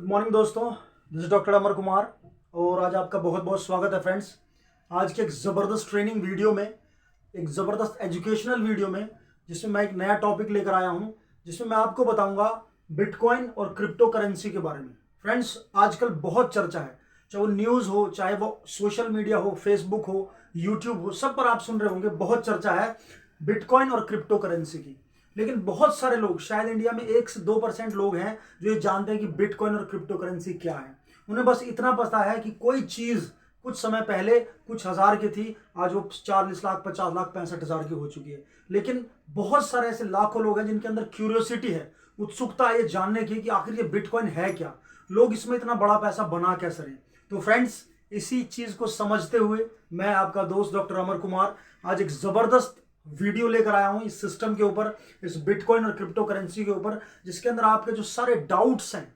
Good morning दोस्तों, this is doctor Amar Kumar और आज आपका बहुत बहुत स्वागत है फ्रेंड्स। आज के एक ज़बरदस्त ट्रेनिंग वीडियो में, एक ज़बरदस्त एजुकेशनल वीडियो में, जिसमें मैं एक नया टॉपिक लेकर आया हूं, जिसमें मैं आपको बताऊंगा बिटकॉइन और क्रिप्टो करेंसी के बारे में। फ्रेंड्स, आजकल बहुत चर्चा है, चाहे वो न्यूज़ हो, चाहे वो सोशल मीडिया हो, फेसबुक हो, यूट्यूब हो, सब पर आप सुन रहे होंगे, बहुत चर्चा है बिटकॉइन और क्रिप्टो करेंसी की। लेकिन बहुत सारे लोग, शायद इंडिया में 1 से 2% लोग हैं जो ये जानते हैं कि बिटकॉइन और क्रिप्टो करेंसी क्या है। उन्हें बस इतना पता है कि कोई चीज़ कुछ समय पहले कुछ हज़ार की थी, आज वो 40 लाख, 50 लाख, 65 हज़ार की हो चुकी है। लेकिन बहुत सारे ऐसे लाखों लोग हैं जिनके अंदर क्यूरियोसिटी है, उत्सुकता है ये जानने की कि आखिर ये बिटकॉइन है क्या, लोग इसमें इतना बड़ा पैसा बना कैसे रहे। तो फ्रेंड्स, इसी चीज़ को समझते हुए मैं आपका दोस्त डॉक्टर अमर कुमार आज एक ज़बरदस्त वीडियो लेकर आया हूं इस सिस्टम के ऊपर, इस बिटकॉइन और क्रिप्टो करेंसी के ऊपर, जिसके अंदर आपके जो सारे डाउट्स हैं,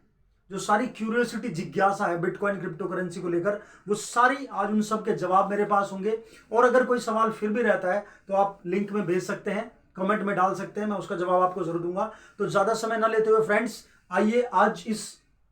जो सारी क्यूरियोसिटी, जिज्ञासा है बिटकॉइन क्रिप्टो करेंसी को लेकर, वो सारी आज उन सब के जवाब मेरे पास होंगे। और अगर कोई सवाल फिर भी रहता है तो आप लिंक में भेज सकते हैं, कमेंट में डाल सकते हैं, मैं उसका जवाब आपको जरूर दूंगा। तो ज्यादा समय न लेते हुए फ्रेंड्स, आइए आज इस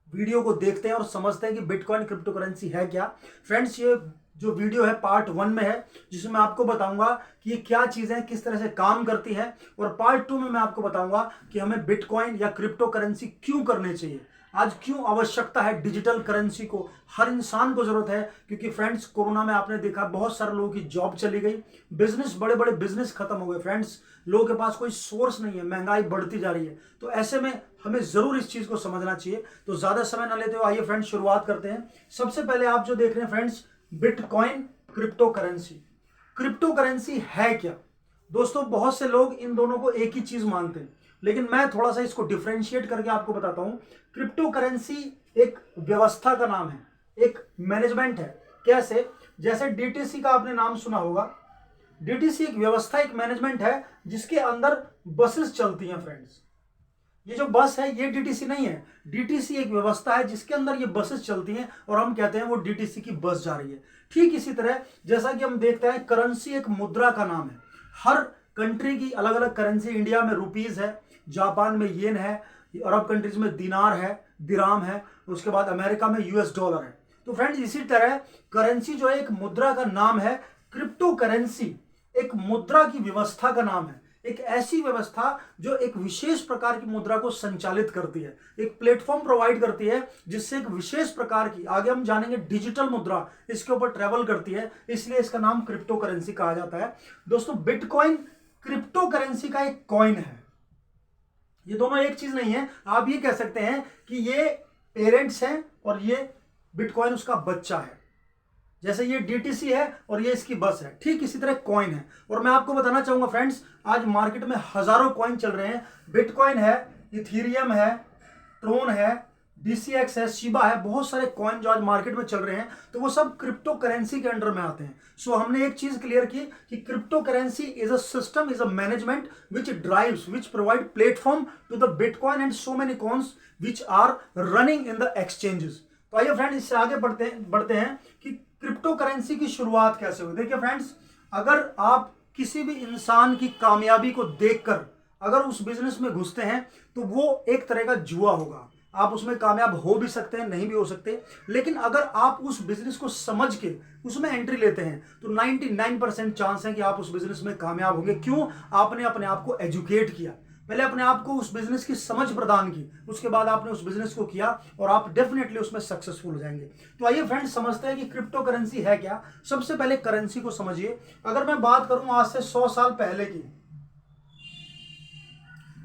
वीडियो को देखते हैं और समझते हैं कि बिटकॉइन क्रिप्टो करेंसी है क्या। फ्रेंड्स, ये जो वीडियो है पार्ट 1 में है, जिसमें मैं आपको बताऊंगा कि ये क्या चीजें किस तरह से काम करती है, और पार्ट 2 में मैं आपको बताऊंगा कि हमें बिटकॉइन या क्रिप्टो करेंसी क्यों करने चाहिए, आज क्यों आवश्यकता है डिजिटल करेंसी को, हर इंसान को जरूरत है। क्योंकि फ्रेंड्स, कोरोना में आपने देखा बहुत सारे लोगों की जॉब चली गई, बिजनेस, बड़े बड़े बिजनेस खत्म हो गए। फ्रेंड्स, लोगों के पास कोई सोर्स नहीं है, महंगाई बढ़ती जा रही है। तो ऐसे में हमें जरूर इस चीज को समझना चाहिए। तो ज्यादा समय ना लेते हुए आइए फ्रेंड्स शुरुआत करते हैं। सबसे पहले आप जो देख रहे हैं friends, bitcoin crypto currency. Crypto currency है क्या दोस्तों? बहुत से लोग इन दोनों को एक ही चीज मानते हैं, लेकिन मैं थोड़ा सा इसको डिफरेंशिएट करके आपको बताता हूं। क्रिप्टो करेंसी एक व्यवस्था का नाम है, एक मैनेजमेंट है। कैसे? जैसे डीटीसी का आपने नाम सुना होगा। डीटीसी एक व्यवस्था, एक मैनेजमेंट है जिसके अंदर बसेस चलती हैं। फ्रेंड्स, ये जो बस है ये डीटीसी नहीं है, डीटीसी एक व्यवस्था है जिसके अंदर ये बसेस चलती हैं और हम कहते हैं वो डीटीसी की बस जा रही है। ठीक इसी तरह जैसा कि हम देखते हैं, करेंसी एक मुद्रा का नाम है। हर कंट्री की अलग अलग करेंसी, इंडिया में रुपीज है, जापान में येन है, अरब कंट्रीज में दिनार है, दिराम है, उसके बाद अमेरिका में यूएस डॉलर है। तो फ्रेंड्स, इसी तरह करेंसी जो है एक मुद्रा का नाम है, क्रिप्टो करेंसी एक मुद्रा की व्यवस्था का नाम है। एक ऐसी व्यवस्था जो एक विशेष प्रकार की मुद्रा को संचालित करती है, एक प्लेटफॉर्म प्रोवाइड करती है जिससे एक विशेष प्रकार की, आगे हम जानेंगे, डिजिटल मुद्रा इसके ऊपर ट्रेवल करती है। इसलिए इसका नाम क्रिप्टो करेंसी कहा जाता है। दोस्तों, बिटकॉइन क्रिप्टो करेंसी का एक कॉइन है। ये दोनों एक चीज नहीं है। आप ये कह सकते हैं कि ये पेरेंट्स हैं और ये बिटकॉइन उसका बच्चा है। जैसे ये डीटीसी है और ये इसकी बस है, ठीक इसी तरह कॉइन है। और मैं आपको बताना चाहूंगा फ्रेंड्स, आज मार्केट में हजारों कॉइन चल रहे हैं। बिटकॉइन है, इथीरियम है, ट्रोन है, डीसीएक्स है, शिबा है, बहुत सारे कॉइन जो आज मार्केट में चल रहे हैं, तो वो सब क्रिप्टो करेंसी के अंडर में आते हैं। सो हमने एक चीज क्लियर की कि crypto currency is a system, is a management which drives, which provide platform to the bitcoin and so many coins which are running in the exchanges. तो आइए फ्रेंड्स, इससे आगे बढ़ते हैं कि क्रिप्टो करेंसी की शुरुआत कैसे हुई। देखिए फ्रेंड्स, अगर आप किसी भी इंसान की कामयाबी को देखकर अगर उस बिजनेस में घुसते हैं तो वो एक तरह का जुआ होगा। आप उसमें कामयाब हो भी सकते हैं, नहीं भी हो सकते, लेकिन अगर आप उस बिजनेस को समझ के उसमें एंट्री लेते हैं तो 99% चांस है कि आप उस बिजनेस में कामयाब होंगे। क्यों? आपने अपने आप को एजुकेट किया, पहले अपने आप को उस बिजनेस की समझ प्रदान की, उसके बाद आपने उस बिजनेस को किया और आप डेफिनेटली उसमें सक्सेसफुल हो जाएंगे। तो आइए फ्रेंड्स, समझते हैं कि क्रिप्टो करेंसी है क्या। सबसे पहले करेंसी को समझिए। अगर मैं बात करूं आज से 100 साल पहले की,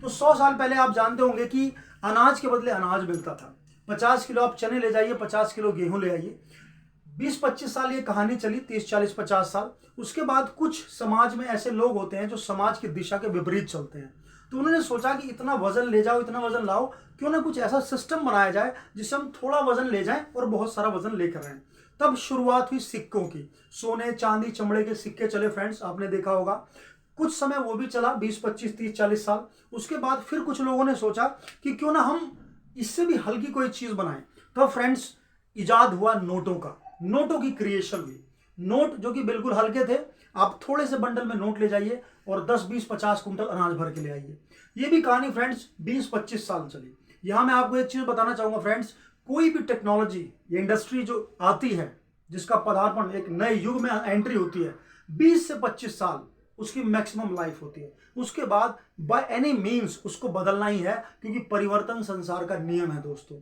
तो 100 साल पहले आप जानते होंगे कि अनाज के बदले अनाज मिलता था। 50 किलो आप चने ले जाइए, 50 किलो गेहूं ले आइए। 20-25 साल ये कहानी चली, 30-40-50 साल। उसके बाद कुछ समाज में ऐसे लोग होते हैं जो समाज की दिशा के विपरीत चलते हैं। तो उन्होंने सोचा कि इतना वजन ले जाओ, इतना वजन लाओ, क्यों ना कुछ ऐसा सिस्टम बनाया जाए जिससे हम थोड़ा वजन ले जाएं और बहुत सारा वजन लेकर आए। तब शुरुआत हुई सिक्कों की। सोने, चांदी, चमड़े के सिक्के चले फ्रेंड्स, आपने देखा होगा। कुछ समय वो भी चला, 20-25-30-40 साल। उसके बाद फिर कुछ लोगों ने सोचा कि क्यों ना हम इससे भी हल्की कोई चीज बनाएं। तो फ्रेंड्स, इजाद हुआ नोटों का, नोटों की क्रिएशन हुई। नोट जो कि बिल्कुल हल्के थे, आप थोड़े से बंडल में नोट ले जाइए और 10-20-50 कुंटल अनाज भर के ले आइए। ये भी कहानी फ्रेंड्स 20-25 साल चली। यहां मैं आपको एक चीज बताना चाहूंगा फ्रेंड्स, कोई भी टेक्नोलॉजी या इंडस्ट्री जो आती है, जिसका पदार्पण एक नए युग में एंट्री होती है, 20 से 25 साल उसकी मैक्सिमम लाइफ होती है। उसके बाद बाय एनी मीन्स उसको बदलना ही है, क्योंकि परिवर्तन संसार का नियम है दोस्तों।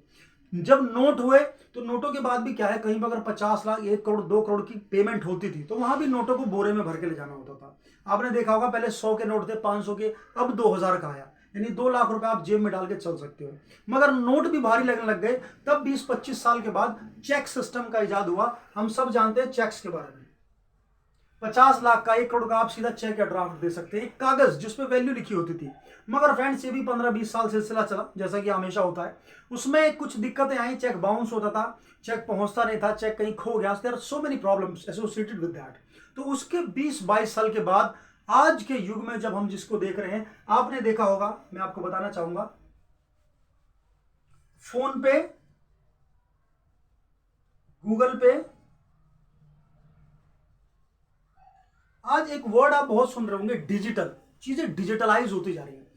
जब नोट हुए तो नोटों के बाद भी क्या है, कहीं पर अगर 50 लाख, 1 करोड़, 2 करोड़ की पेमेंट होती थी तो वहां भी नोटों को बोरे में भर के ले जाना होता था। आपने देखा होगा पहले 100 के नोट थे, 500 के, अब 2000 का आया, यानी 2 लाख रुपए आप जेब में डाल के चल सकते हो। मगर नोट भी भारी लगने लग गए तब 20-25 साल के बाद चेक सिस्टम का इजाद हुआ। हम सब जानते हैं चेक्स के बारे में। 50 लाख का, 1 करोड़ का आप सीधा चेक या ड्राफ्ट दे सकते हैं, एक कागज जिसपे वैल्यू लिखी होती थी। मगर फ्रेंड्स ये भी 15-20 साल सिलसिला चला, जैसा कि हमेशा होता है। उसमें कुछ दिक्कतें आई, चेक बाउंस होता था, चेक पहुंचता नहीं था, चेक कहीं खो गया, there are so many problems associated with that. तो उसके 20-22 साल के बाद आज के युग में जब हम जिसको देख रहे हैं, आपने देखा होगा, मैं आपको बताना चाहूंगा, फोन पे, गूगल पे, आज एक वर्ड आप बहुत सुन रहे होंगे, डिजिटल। चीजें डिजिटलाइज होती जा रही हैं।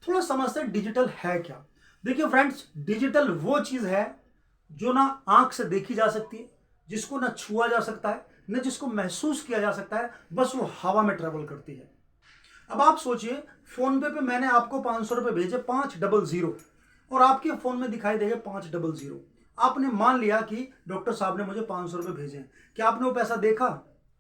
थोड़ा समझते हैं डिजिटल है क्या। देखिए फ्रेंड्स, डिजिटल वो चीज है जो ना आंख से देखी जा सकती है, जिसको ना छुआ जा सकता है, न जिसको महसूस किया जा सकता है, बस वो हवा में ट्रेवल करती है। अब आप सोचिए, फोन पे मैंने आपको 500 रुपए भेजे, 500, और आपके फोन में दिखाई देगा 500। आपने मान लिया कि डॉक्टर साहब ने मुझे 500 रुपए भेजे हैं। क्या आपने वो पैसा देखा?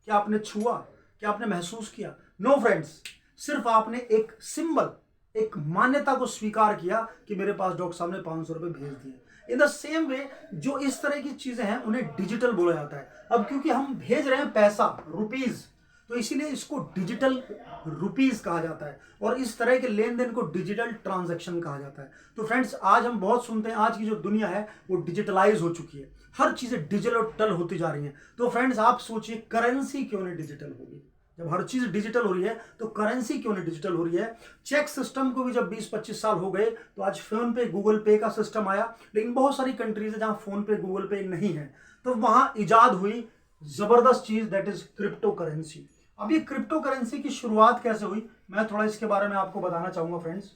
क्या आपने छुआ? क्या आपने महसूस किया? नो फ्रेंड्स, सिर्फ आपने एक सिंबल, एक मान्यता को स्वीकार किया कि मेरे पास डॉक्टर साहब ने 500 रुपए भेज दिए। इन द सेम वे जो इस तरह की चीजें हैं उन्हें डिजिटल बोला जाता है। अब क्योंकि हम भेज रहे हैं पैसा, रुपीज, तो इसीलिए इसको डिजिटल रुपीज कहा जाता है, और इस तरह के लेन देन को डिजिटल ट्रांजैक्शन कहा जाता है। तो फ्रेंड्स, आज हम बहुत सुनते हैं, आज की जो दुनिया है वो डिजिटलाइज हो चुकी है, हर चीजें डिजिटल होती जा रही हैं। तो फ्रेंड्स, आप सोचिए करेंसी क्यों नहीं डिजिटल होगी? जब हर चीज डिजिटल हो रही है तो करेंसी क्यों नहीं डिजिटल हो रही है? चेक सिस्टम को भी जब 20-25 साल हो गए तो आज फोन पे, गूगल पे का सिस्टम आया, लेकिन बहुत सारी कंट्रीज है जहां फोन पे, गूगल पे नहीं है, तो वहां इजाद हुई जबरदस्त चीज, दैट इज क्रिप्टो करेंसी। अब ये क्रिप्टो करेंसी की शुरुआत कैसे हुई, मैं थोड़ा इसके बारे में आपको बताना चाहूंगा फ्रेंड्स।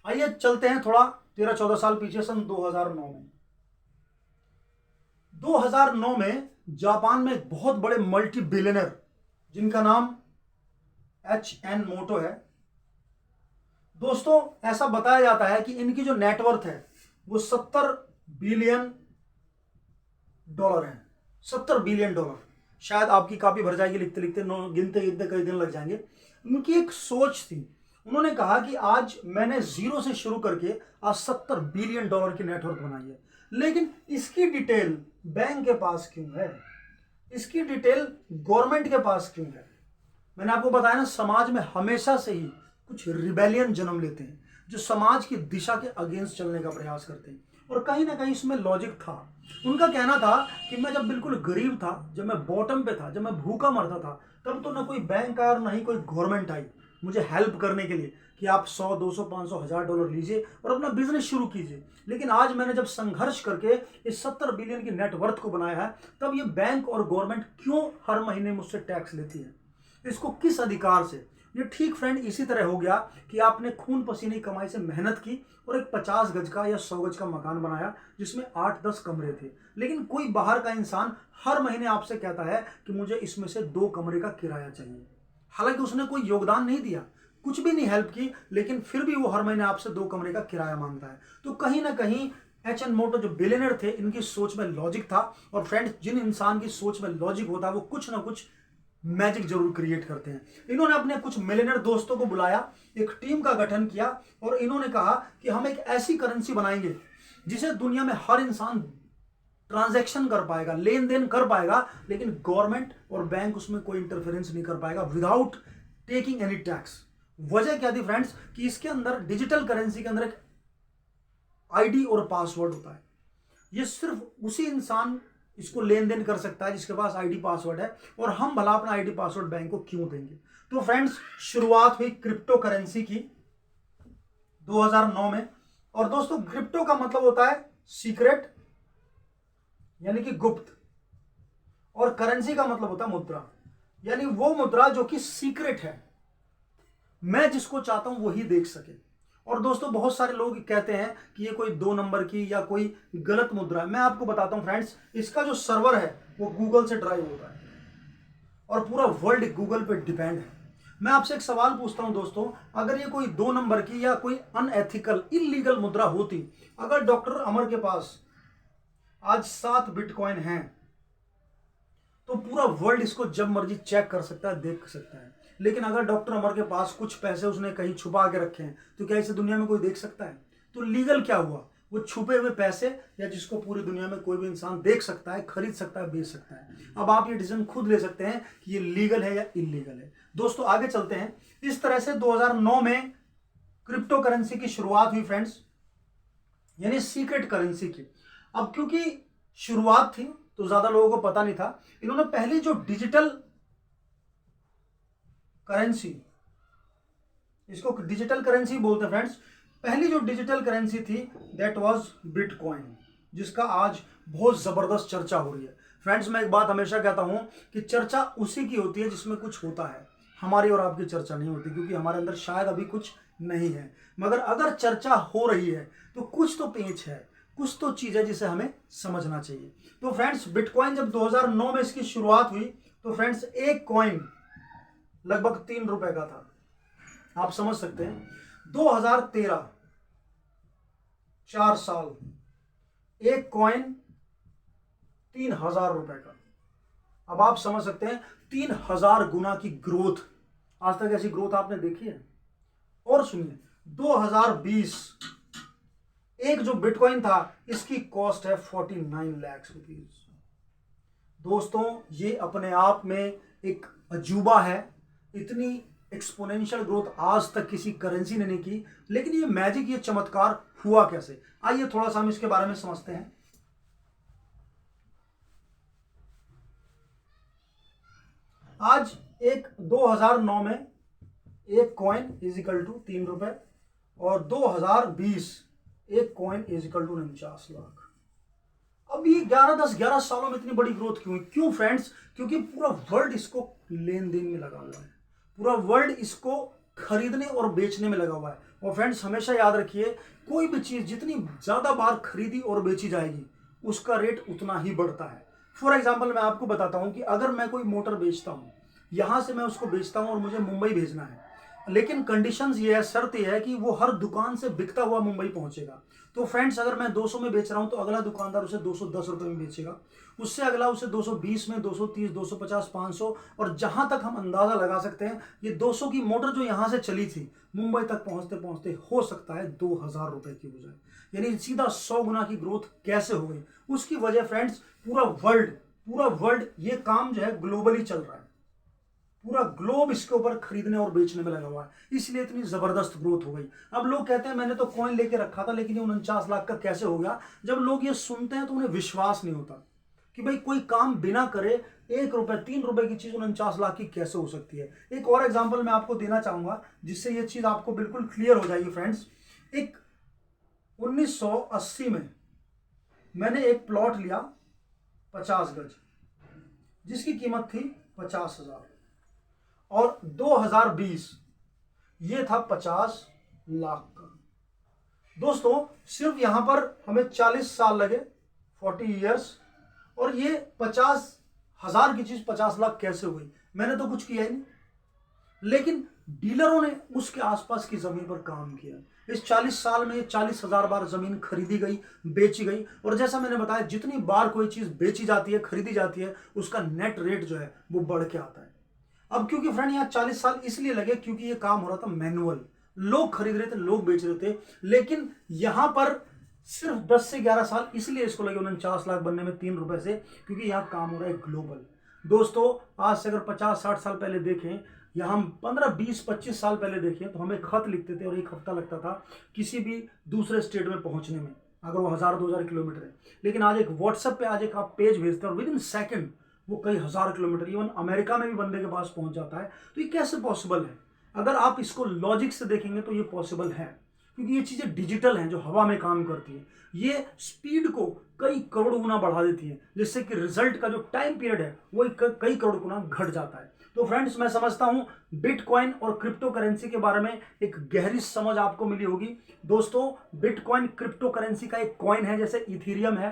आइए चलते हैं थोड़ा 13-14 साल पीछे, सन 2009 में। 2009 में जापान में एक बहुत बड़े मल्टी बिलियनर, जिनका नाम HN मोटो है दोस्तों, ऐसा बताया जाता है कि इनकी जो नेटवर्थ है वो $70 बिलियन है। $70 बिलियन। शायद आपकी कॉपी भर जाएगी लिखते लिखते, गिनते गिनते कई दिन लग जाएंगे। उनकी एक सोच थी, उन्होंने कहा कि आज मैंने जीरो से शुरू करके आज $70 बिलियन की नेटवर्थ बनाई है, लेकिन इसकी डिटेल बैंक के पास क्यों है? इसकी डिटेल गवर्नमेंट के पास क्यों है? मैंने आपको बताया ना, समाज में हमेशा से ही कुछ रिबेलियन जन्म लेते हैं जो समाज की दिशा के अगेंस्ट चलने का प्रयास करते हैं, और कहीं ना कहीं इसमें लॉजिक था। उनका कहना था कि मैं जब बिल्कुल गरीब था, जब मैं बॉटम पे था, जब मैं भूखा मरता था, तब तो ना कोई बैंक आया और ना ही कोई गवर्नमेंट आई मुझे हेल्प करने के लिए कि आप 100, 200, 500, $1000 लीजिए और अपना बिजनेस शुरू कीजिए। लेकिन आज मैंने जब संघर्ष करके इस 70 बिलियन की नेटवर्थ को बनाया है, तब ये बैंक और गवर्नमेंट क्यों हर महीने मुझसे टैक्स लेती है? इसको किस अधिकार से? ये ठीक फ्रेंड इसी तरह हो गया कि आपने खून पसीने की कमाई से मेहनत की और एक 50 गज का या 100 गज का मकान बनाया जिसमें 8-10 कमरे थे, लेकिन कोई बाहर का इंसान हर महीने आपसे कहता है कि मुझे इसमें से 2 कमरे का किराया चाहिए। हालांकि उसने कोई योगदान नहीं दिया, कुछ भी नहीं हेल्प की, लेकिन फिर भी वो हर महीने आपसे 2 कमरे का किराया मांगता है। तो कहीं ना कहीं HN मोटो जो बिलियनर थे, इनकी सोच में लॉजिक था। और फ्रेंड्स, जिन इंसान की सोच में लॉजिक होता है वो कुछ ना कुछ मैजिक जरूर क्रिएट करते हैं। इन्होंने अपने कुछ मिलियनर दोस्तों को बुलाया, एक टीम का गठन किया और इन्होंने कहा कि हम एक ऐसी करेंसी बनाएंगे जिसे दुनिया में हर इंसान ट्रांजैक्शन कर पाएगा, लेन देन कर पाएगा, लेकिन गवर्नमेंट और बैंक उसमें कोई इंटरफेरेंस नहीं कर पाएगा विदाउट टेकिंग एनी टैक्स। वजह क्या थी फ्रेंड्स, कि इसके अंदर, डिजिटल करेंसी के अंदर एक आईडी और पासवर्ड होता है। ये सिर्फ उसी इंसान इसको लेन देन कर सकता है जिसके पास आईडी पासवर्ड है, और हम भला अपना आईडी पासवर्ड बैंक को क्यों देंगे? तो फ्रेंड्स, शुरुआत हुई क्रिप्टो करेंसी की 2009 में। और दोस्तों, क्रिप्टो का मतलब होता है सीक्रेट, यानी कि गुप्त, और करेंसी का मतलब होता है मुद्रा, यानी वो मुद्रा जो कि सीक्रेट है, मैं जिसको चाहता हूं वही देख सके। और दोस्तों बहुत सारे लोग कहते हैं कि ये कोई 2 नंबर की या कोई गलत मुद्रा है। मैं आपको बताता हूं फ्रेंड्स, इसका जो सर्वर है वो गूगल से ड्राइव होता है और पूरा वर्ल्ड गूगल पे डिपेंड है। मैं आपसे एक सवाल पूछता हूं दोस्तों, अगर ये कोई 2 नंबर की या कोई अनएथिकल इलीगल मुद्रा होती, अगर डॉक्टर अमर के पास आज 7 बिटकॉइन हैं, तो पूरा वर्ल्ड इसको जब मर्जी चेक कर सकता है, देख सकता है। लेकिन अगर डॉक्टर अमर के पास कुछ पैसे उसने कहीं छुपा के रखे हैं, तो क्या इसे दुनिया में कोई देख सकता है? तो लीगल क्या हुआ? वो छुपे हुए पैसे या जिसको पूरी दुनिया में कोई भी इंसान देख सकता है, खरीद सकता है, बेच सकता है। अब आप ये डिसीजन खुद ले सकते हैं कि ये लीगल है या इलीगल है। दोस्तों आगे चलते हैं। इस तरह से 2009 में क्रिप्टो करेंसी की शुरुआत हुई फ्रेंड्स, यानी सीक्रेट करेंसी की। अब क्योंकि शुरुआत थी तो ज्यादा लोगों को पता नहीं था, इन्होंने पहली जो डिजिटल करेंसी, इसको डिजिटल करेंसी बोलते हैं फ्रेंड्स, पहली जो डिजिटल करेंसी थी दैट वाज बिटकॉइन, जिसका आज बहुत जबरदस्त चर्चा हो रही है। फ्रेंड्स मैं एक बात हमेशा कहता हूं कि चर्चा उसी की होती है जिसमें कुछ होता है, हमारी और आपकी चर्चा नहीं होती, क्योंकि हमारे अंदर शायद अभी कुछ नहीं है। मगर अगर चर्चा हो रही है तो कुछ तो पेच है, कुछ तो चीज है जिसे हमें समझना चाहिए। तो फ्रेंड्स बिटकॉइन जब 2009 में इसकी शुरुआत हुई तो फ्रेंड्स एक कॉइन लगभग 3 रुपए का था। आप समझ सकते हैं 2013, 4 साल, एक कॉइन 3000 रुपए का। अब आप समझ सकते हैं 3000 गुना की ग्रोथ। आज तक ऐसी ग्रोथ आपने देखी है? और सुनिए 2020 एक जो बिटकॉइन था इसकी कॉस्ट है 49 लाख रुपीज। दोस्तों ये अपने आप में एक अजूबा है। इतनी एक्सपोनेंशियल ग्रोथ आज तक किसी करेंसी ने नहीं की। लेकिन ये मैजिक, ये चमत्कार हुआ कैसे? आइए थोड़ा सा हम इसके बारे में समझते हैं। आज एक 2009 में एक कॉइन इज इक्वल टू 3 रुपए और 2020 एक coin is equal to 49 lakh. अब ये 11 सालों में इतनी बड़ी ग्रोथ क्यों है? क्यों फ्रेंड्स? क्योंकि पूरा वर्ल्ड इसको लेन देन में लगा हुआ है, पूरा वर्ल्ड इसको खरीदने और बेचने में लगा हुआ है। और फ्रेंड्स हमेशा याद रखिए, कोई भी चीज जितनी ज्यादा बार खरीदी और बेची जाएगी उसका रेट उतना ही बढ़ता है। फॉर एग्जाम्पल मैं आपको बताता हूं कि अगर मैं कोई मोटर बेचता हूं, यहां से मैं उसको बेचता हूं और मुझे मुंबई भेजना है, लेकिन कंडीशंस ये है, शर्त ये है कि वो हर दुकान से बिकता हुआ मुंबई पहुंचेगा। तो फ्रेंड्स अगर मैं 200 में बेच रहा हूं तो अगला दुकानदार उसे 210 रुपए में बेचेगा, उससे अगला उसे 220 में, 230, 250, 500, और जहां तक हम अंदाजा लगा सकते हैं ये 200 की मोटर जो यहां से चली थी मुंबई तक पहुंचते पहुंचते हो सकता है 2000 रुपए की हो जाए। यानी सीधा 100 गुना की ग्रोथ कैसे हो गई? उसकी वजह फ्रेंड्स पूरा वर्ल्ड ये काम जो है ग्लोबली चल रहा है, पूरा ग्लोब इसके ऊपर खरीदने और बेचने में लगा हुआ है, इसलिए इतनी जबरदस्त ग्रोथ हो गई। अब लोग कहते हैं मैंने तो कॉइन लेके रखा था लेकिन ये 49 लाख का कैसे हो गया? जब लोग ये सुनते हैं तो उन्हें विश्वास नहीं होता कि भाई कोई काम बिना करे 1 रुपए 3 रुपए की चीज 49 लाख की कैसे हो सकती है। एक और एग्जाम्पल मैं आपको देना चाहूंगा जिससे ये चीज आपको बिल्कुल क्लियर हो जाएगी फ्रेंड्स। एक 1980 में मैंने एक प्लॉट लिया 50 गज, जिसकी कीमत थी 50,000, और 2020 ये था 50 लाख का। दोस्तों सिर्फ यहां पर हमें 40 साल लगे, 40 इयर्स, और ये 50,000 की चीज 50 लाख कैसे हुई? मैंने तो कुछ किया ही नहीं, लेकिन डीलरों ने उसके आसपास की जमीन पर काम किया। इस 40 साल में 40,000 बार जमीन खरीदी गई, बेची गई, और जैसा मैंने बताया जितनी बार कोई चीज बेची जाती है, खरीदी जाती है, उसका नेट रेट जो है वो बढ़ के आता है। अब क्योंकि फ्रेंड यहाँ 40 साल इसलिए लगे क्योंकि ये काम हो रहा था मैनुअल, लोग खरीद रहे थे, लोग बेच रहे थे, लेकिन यहां पर सिर्फ 10 से 11 साल इसलिए इसको लगे 49 लाख बनने में 3 रुपए से, क्योंकि यहाँ काम हो रहा है ग्लोबल। दोस्तों आज से अगर 50-60 साल पहले देखें या हम 15-20-25 साल पहले देखें तो हमें खत लिखते थे और 1 हफ्ता लगता था किसी भी दूसरे स्टेट में पहुंचने में, अगर वो 1000-2000 किलोमीटर है। लेकिन आज एक व्हाट्सएप पे आज एक आप पेज भेजते हैं और विद इन सेकेंड वो कई हजार किलोमीटर, इवन अमेरिका में भी बंदे के पास पहुंच जाता है। तो ये कैसे पॉसिबल है? अगर आप इसको लॉजिक से देखेंगे तो ये पॉसिबल है, क्योंकि ये चीजें डिजिटल हैं जो हवा में काम करती है। ये स्पीड को कई करोड़ गुना बढ़ा देती है, जिससे कि रिजल्ट का जो टाइम पीरियड है वो कई करोड़ गुना घट जाता है। तो फ्रेंड्स, मैं समझता हूं बिटकॉइन और क्रिप्टो करेंसी के बारे में एक गहरी समझ आपको मिली होगी। दोस्तों, बिटकॉइन क्रिप्टो करेंसी का एक कॉइन है, जैसे इथीरियम है,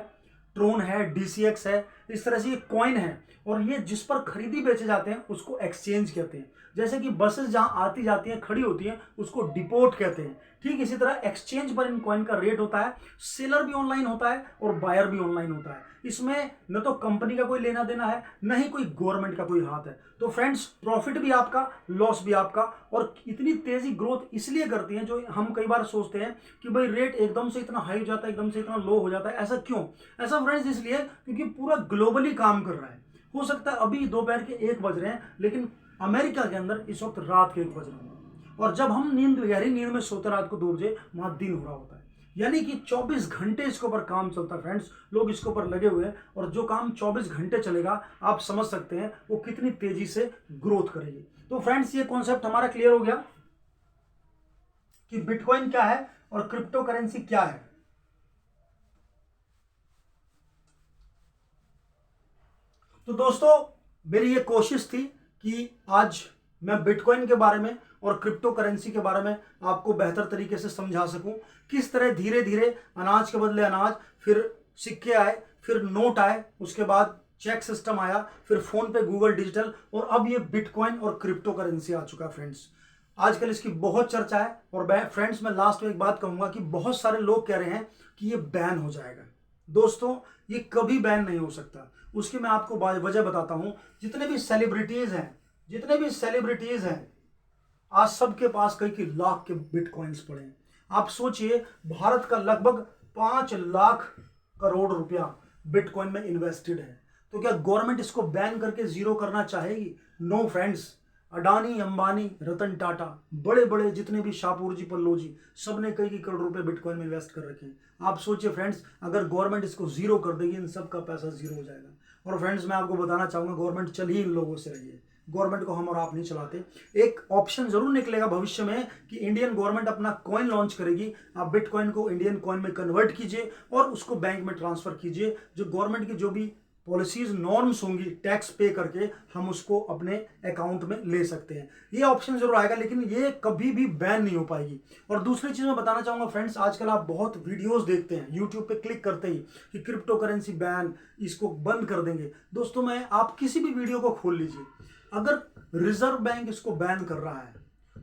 ट्रोन है, डीसीएक्स है, इस तरह से ये कॉइन है। और ये जिस पर खरीदी बेचे जाते हैं उसको एक्सचेंज कहते हैं। जैसे कि बसेस जहां आती जाती हैं, खड़ी होती हैं, उसको डिपोट कहते हैं। ठीक इसी तरह एक्सचेंज पर इन कॉइन का रेट होता है। सेलर भी ऑनलाइन होता है और बायर भी ऑनलाइन होता है। इसमें न तो कंपनी का कोई लेना देना है, न ही कोई गवर्नमेंट का कोई हाथ है। तो फ्रेंड्स, प्रॉफिट भी आपका, लॉस भी आपका। और इतनी तेजी ग्रोथ इसलिए करती है, जो हम कई बार सोचते हैं कि भाई रेट एकदम से इतना हाई हो जाता है, एकदम से इतना लो हो जाता है, ऐसा क्यों? ऐसा फ्रेंड्स इसलिए क्योंकि पूरा ग्लोबली काम कर रहा है। हो सकता है अभी दोपहर के 1 बज रहे हैं, लेकिन अमेरिका के अंदर इस वक्त रात के 1 बज रहे हैं। और जब हम गहरी नींद में सोते रात को 2 बजे, वहां दिन हो रहा होता है। यानी कि 24 घंटे इसके ऊपर काम चलता है फ्रेंड्स। लोग इसके ऊपर लगे हुए हैं, और जो काम 24 घंटे चलेगा, आप समझ सकते हैं वो कितनी तेजी से ग्रोथ करेगी। तो फ्रेंड्स, ये कॉन्सेप्ट हमारा क्लियर हो गया कि बिटकॉइन क्या है और क्रिप्टो करेंसी क्या है। तो दोस्तों, मेरी ये कोशिश थी कि आज मैं बिटकॉइन के बारे में और क्रिप्टो करेंसी के बारे में आपको बेहतर तरीके से समझा सकूं। किस तरह धीरे धीरे अनाज के बदले अनाज, फिर सिक्के आए, फिर नोट आए, उसके बाद चेक सिस्टम आया, फिर फोन पे गूगल डिजिटल, और अब ये बिटकॉइन और क्रिप्टो करेंसी आ चुका है फ्रेंड्स। आजकल इसकी बहुत चर्चा है। और फ्रेंड्स, मैं लास्ट में एक बात कहूंगा कि बहुत सारे लोग कह रहे हैं कि ये बैन हो जाएगा। दोस्तों, ये कभी बैन नहीं हो सकता। उसकी मैं आपको वजह बताता हूं। जितने भी सेलिब्रिटीज हैं, आज सबके पास कई लाख के बिटकॉइंस पड़े हैं। आप सोचिए, भारत का लगभग 5 लाख करोड़ रुपया बिटकॉइन में इन्वेस्टेड है। तो क्या गवर्नमेंट इसको बैन करके जीरो करना चाहेगी? No friends. अडानी, अंबानी, रतन टाटा, बड़े बड़े जितने भी शाहपुर जी, पल्लो जी, सबने कई करोड़ रुपए बिटकॉइन में इन्वेस्ट कर रखे हैं। आप सोचिए फ्रेंड्स, अगर गवर्नमेंट इसको जीरो कर देगी, इन सब का पैसा जीरो हो जाएगा। और फ्रेंड्स, मैं आपको बताना चाहूंगा, गवर्नमेंट चल ही इन लोगों से रही है। गवर्नमेंट को हम और आप नहीं चलाते। एक ऑप्शन जरूर निकलेगा भविष्य में कि इंडियन गवर्नमेंट अपना कॉइन लॉन्च करेगी। आप बिटकॉइन को इंडियन कॉइन में कन्वर्ट कीजिए और उसको बैंक में ट्रांसफर कीजिए। जो गवर्नमेंट की जो भी पॉलिसीज, नॉर्म्स होंगी, टैक्स पे करके हम उसको अपने अकाउंट में ले सकते हैं। ये ऑप्शन जरूर आएगा, लेकिन ये कभी भी बैन नहीं हो पाएगी। और दूसरी चीज मैं बताना चाहूंगा फ्रेंड्स, आजकल आप बहुत वीडियोस देखते हैं यूट्यूब पे क्लिक करते ही कि क्रिप्टो करेंसी बैन, इसको बंद कर देंगे। दोस्तों, आप किसी भी वीडियो को खोल लीजिए, अगर रिजर्व बैंक इसको बैन कर रहा है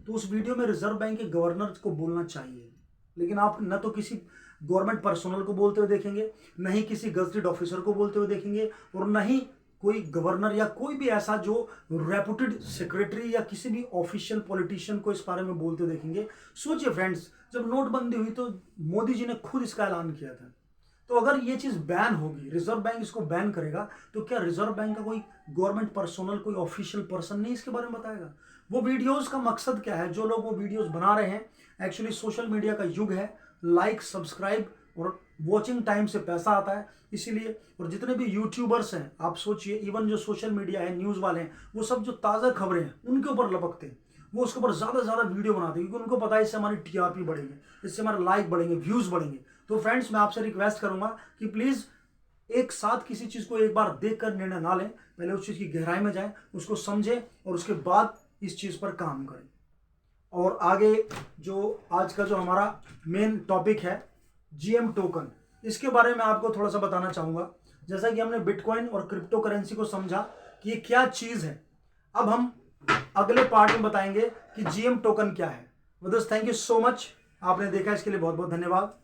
तो उस वीडियो में रिजर्व बैंक के गवर्नर को बोलना चाहिए। लेकिन आप न तो किसी गवर्नमेंट पर्सनल को बोलते हुए देखेंगे, न ही किसी गजटेड ऑफिसर को बोलते हुए देखेंगे, और न ही कोई गवर्नर या कोई भी ऐसा जो रेपुटेड सेक्रेटरी या किसी भी ऑफिशियल पॉलिटिशियन को इस बारे में बोलते देखेंगे। सोचिए फ्रेंड्स, जब नोटबंदी हुई तो मोदी जी ने खुद इसका ऐलान किया था। तो अगर ये चीज बैन होगी, रिजर्व बैंक इसको बैन करेगा, तो क्या रिजर्व बैंक का कोई गवर्नमेंट पर्सनल, कोई ऑफिशियल पर्सन नहीं इसके बारे में बताएगा? वो वीडियोस का मकसद क्या है? जो लोग वो वीडियोस बना रहे हैं, एक्चुअली सोशल मीडिया का युग है, लाइक, सब्सक्राइब और वॉचिंग टाइम से पैसा आता है, इसीलिए। और जितने भी यूट्यूबर्स हैं, आप सोचिए, इवन जो सोशल मीडिया है, न्यूज़ वाले हैं, वो सब जो ताज़ा खबरें हैं उनके ऊपर लपकते हैं। वो उसके ऊपर ज़्यादा से ज़्यादा वीडियो बनाते हैं, क्योंकि उनको पता है इससे हमारी टीआरपी बढ़ेगी, इससे हमारे लाइक बढ़ेंगे, व्यूज़ बढ़ेंगे। तो फ्रेंड्स, मैं आपसे रिक्वेस्ट करूंगा कि प्लीज़ एक साथ किसी चीज़ को एक बार देख कर निर्णय ना लें। पहले उस चीज़ की गहराई में जाएं, उसको समझें, और उसके बाद इस चीज़ पर काम करें। और आगे जो आज का जो हमारा मेन टॉपिक है, जीएम टोकन, इसके बारे में आपको थोड़ा सा बताना चाहूँगा। जैसा कि हमने बिटकॉइन और क्रिप्टो करेंसी को समझा कि ये क्या चीज़ है, अब हम अगले पार्ट में बताएंगे कि जीएम टोकन क्या है। With this, thank you so much. आपने देखा, इसके लिए बहुत बहुत धन्यवाद।